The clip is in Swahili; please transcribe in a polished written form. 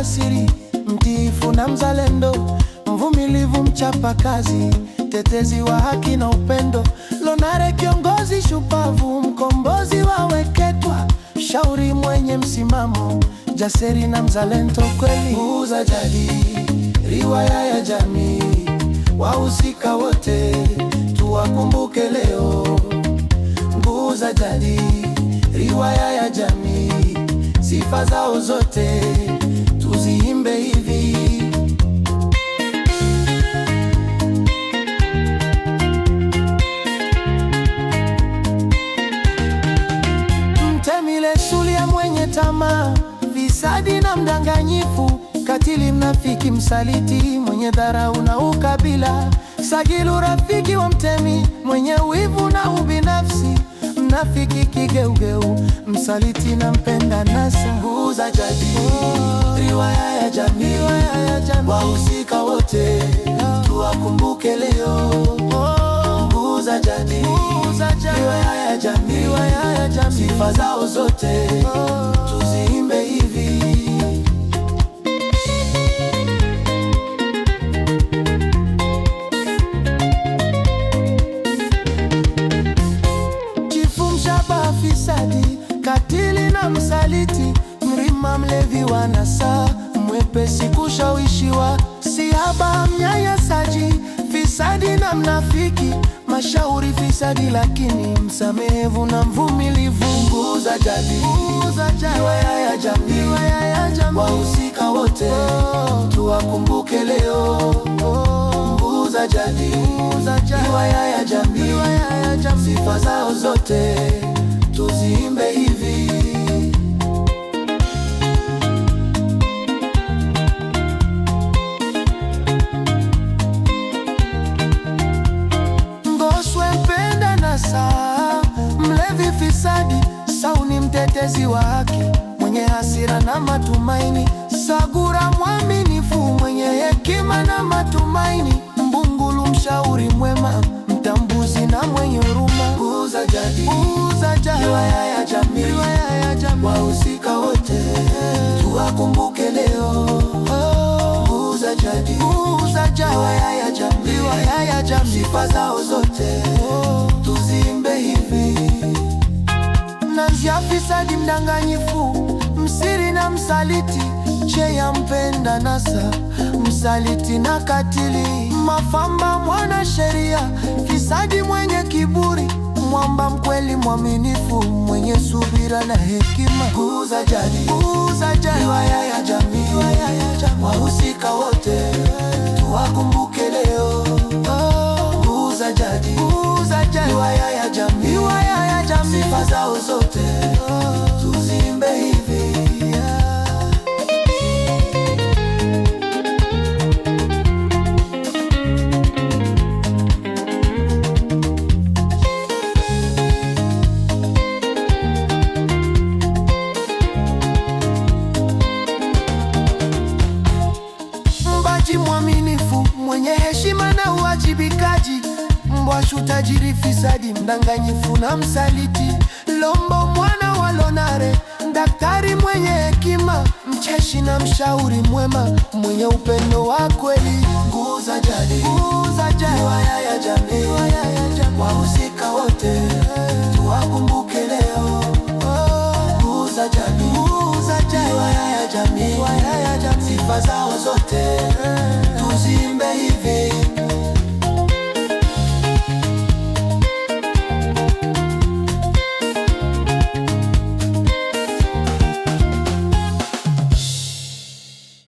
jasiri, mtiifu na mzalendo, mvumilivu, mchapa kazi, tetezi wa haki na upendo. Lonare kiongozi shupavu, mkombozi wa Weketwa, shauri mwenye msimamo, jasiri na mzalendo kweli. Nguu za Jadi, riwaya ya jamii, wahusika wote tuwakumbuke leo. Nguu za Jadi, riwaya ya jamii, sifa zao zote tuziimbe hivi. Mtemi Lesulia mwenye tamaa, fisadi na mdanganyifu, katili, mnafiki, msaliti, mwenye dharau na ukabila. Sagilu rafiki wa mtemi, mwenye wivu na ubinafsi, mnafiki, kigeugeu, msaliti na mpenda nasa. Nguu za Jadi, riwaya ya jamii, wahusika wote tuwakumbuke leo. Nguu za Jadi, riwaya ya jamii, sifa zao zote tuziimbe hivi. Chifu Mshaba fisadi, katili na msaliti, Mrima mlevi wa nasa, mwepesi kushawishiwa, Sihaba mnyanyasaji, fisadi na mnafiki, Mashauri fisadi lakini msamehevu na mvumilivu. Nguu za Jadi, riwaya ya jamii, wahusika wote tuwakumbuke leo. Nguu za Jadi, riwaya ya jamii, sifa zao zote tuziimbe hivi. Mlevi fisadi, Sauni mtetezi wa haki, mwenye hasira na matumaini. Sagura mwaminifu, mwenye hekima na matumaini. Mbungulu mshauri mwema, mtambuzi na mwenye huruma. Nguu za Jadi, riwaya ya jamii, wahusika wote tuwakumbuke leo. Nguu za Jadi, riwaya ya jamii, sifa zao zote tuziimbe hivi. Nanzia fisadi, mdanganyifu, msiri na msaliti, Cheya mpenda nasa, msaliti na katili. Mafamba mwana sheria, fisadi mwenye kiburi, mwamba mkweli, mwaminifu, mwenye subira na hekima. Nguu za Jadi, riwaya ya jamii, wahusika wote tuwakumbuke leo. Nguu za Jadi, riwaya ya jamii, sifa zao zote tuziimbe hivi. Mbaji mwaminifu, mwenye heshima na uwajibikaji, Mbwashu tajiri fisadi, mdanganyifu na msaliti. Lombo mwana wa Lonare, daktari mwenye hekima, mcheshi na mshauri mwema, mwenye upendo wa kweli. Nguu za Jadi, riwaya ya jamii, wahusika wote tuwakumbuke leo. Nguu za Jadi, riwaya ya jamii, sifa zao zote